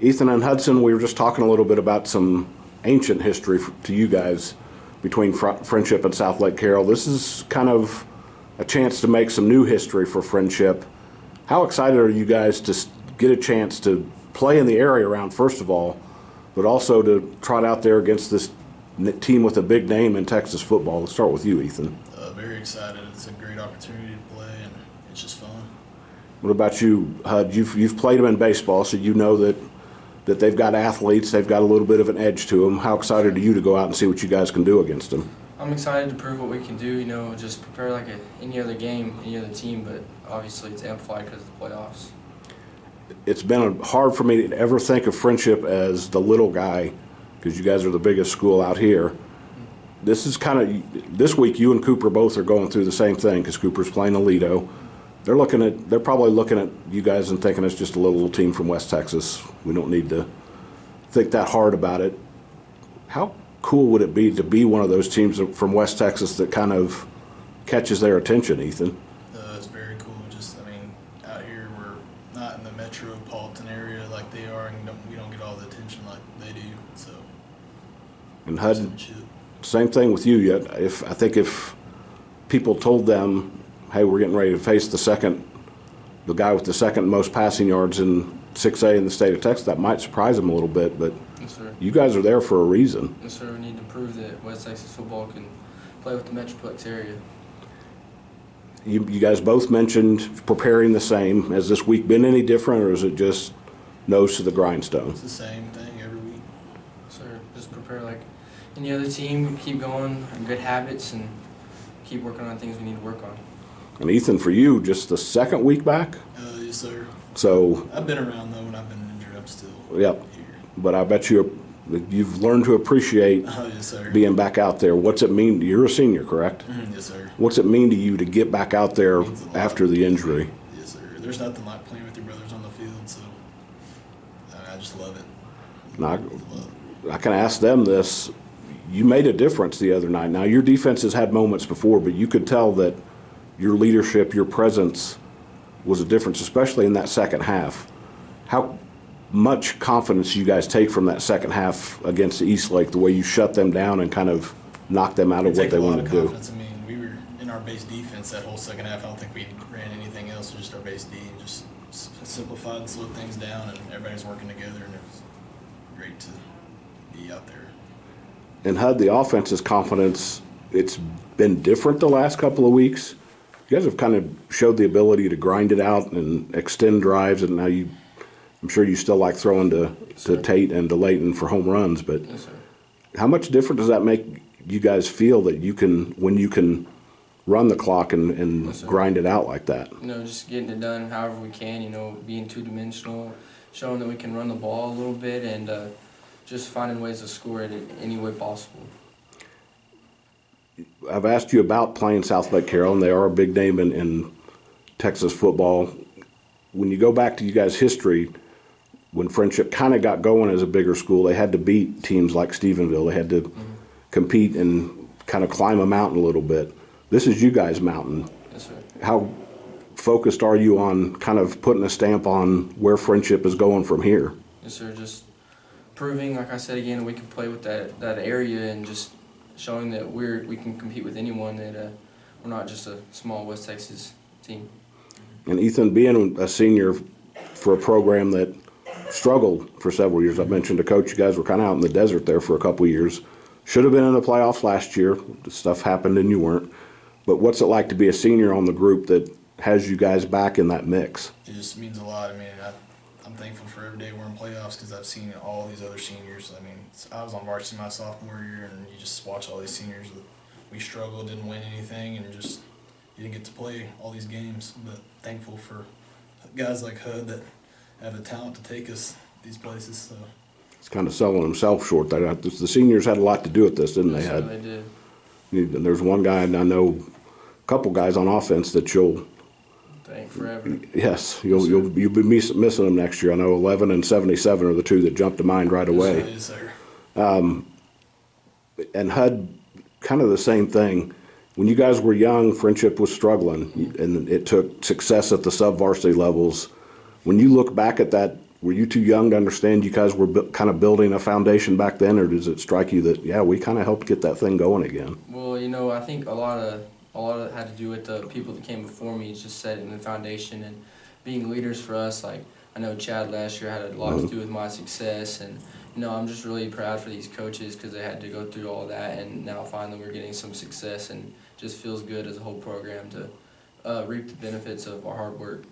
Ethan and Hudson, we were just talking a little bit about some ancient history to you guys between Frenship and South Lake Carroll. This is kind of a chance to make some new history for Frenship. How excited are you guys to get a chance to play in the area round, first of all, but also to trot out there against this team with a big name in Texas football? Let's start with you, Ethan. Very excited. It's a great opportunity to play, and it's just fun. What about you, Hud? You've played them in baseball, so you know that they've got athletes, they've got a little bit of an edge to them. How excited are you to go out and see what you guys can do against them? I'm excited to prove what we can do, just prepare like any other game, any other team, but obviously it's amplified because of the playoffs. It's been hard for me to ever think of Frenship as the little guy, because you guys are the biggest school out here. This is this week you and Cooper both are going through the same thing because Cooper's playing Aledo. They're probably looking at you guys and thinking it's just a little team from West Texas. We don't need to think that hard about it. How cool would it be to be one of those teams from West Texas that kind of catches their attention, Ethan? It's very cool. Out here we're not in the metropolitan area like they are, and we don't get all the attention like they do. So. And Hud, same thing with you. I think if people told them, hey, we're getting ready to face the guy with the second most passing yards in 6A in the state of Texas, that might surprise them a little bit, but yes, sir. You guys are there for a reason. Yes, sir. We need to prove that West Texas football can play with the Metroplex area. You guys both mentioned preparing the same. Has this week been any different, or is it just nose to the grindstone? It's the same thing every week. Yes, sir. Just prepare like any other team, keep going, good habits, and keep working on things we need to work on. And Ethan, for you, just the second week back? Yes, sir. So I've been around though, and I've been injured. I'm still yep. here. But I bet you've learned to appreciate yes, sir. being back out there. What's it mean? You're a senior, correct? Yes, sir. What's it mean to you to get back out there after the injury? Yes, sir. There's nothing like playing with your brothers on the field, so I just love it. Now, I can ask them this. You made a difference the other night. Now, your defense has had moments before, but you could tell that your leadership, your presence was a difference, especially in that second half. How much confidence you guys take from that second half against Eastlake, the way you shut them down and kind of knock them out of what they wanted to do? We were in our base defense that whole second half. I don't think we ran anything else, just our base D, and just simplified and slowed things down, and everybody's working together, and it was great to be out there. And Hud, the offense's confidence, it's been different the last couple of weeks. You guys have kind of showed the ability to grind it out and extend drives, and now I'm sure you still like throwing to Tate and to Layton for home runs, but yes, how much different does that make you guys feel that when you can run the clock and yes, grind it out like that? Just getting it done however we can, being two-dimensional, showing that we can run the ball a little bit, and just finding ways to score it in any way possible. I've asked you about playing South Lake Carroll, and they are a big name in Texas football. When you go back to you guys' history, when Frenship kind of got going as a bigger school, they had to beat teams like Stephenville. They had to compete and kind of climb a mountain a little bit. This is you guys' mountain. Yes, sir. How focused are you on kind of putting a stamp on where Frenship is going from here? Yes, sir. Just proving, like I said again, we can play with that area, and just showing that we can compete with anyone, that we're not just a small West Texas team. And Ethan, being a senior for a program that struggled for several years, I mentioned to Coach, you guys were kind of out in the desert there for a couple of years. Should have been in the playoffs last year. Stuff happened and you weren't. But what's it like to be a senior on the group that has you guys back in that mix? It just means a lot. I'm thankful for every day we're in playoffs because I've seen all these other seniors. I was on varsity my sophomore year, and you just watch all these seniors. We struggled, didn't win anything, and you didn't get to play all these games. But thankful for guys like Hud that have the talent to take us these places. So it's kind of selling himself short. The seniors had a lot to do with this, didn't they? Yes, they did. And there's one guy, and I know a couple guys on offense that you'll thank forever. Yes, you'll be missing them next year. I know 11 and 77 are the two that jump to mind right away. Yes, sir. And Hud, kind of the same thing. When you guys were young, Frenship was struggling, and it took success at the sub-varsity levels. When you look back at that were you too young to understand you guys were kind of building a foundation back then, or does it strike you that, yeah, we kind of helped get that thing going again? Well, you know, I think a lot of it had to do with the people that came before me, just setting the foundation and being leaders for us. Like, I know Chad last year had a lot to do with my success, and you know, I'm just really proud for these coaches because they had to go through all that, and now finally we're getting some success, and just feels good as a whole program to reap the benefits of our hard work.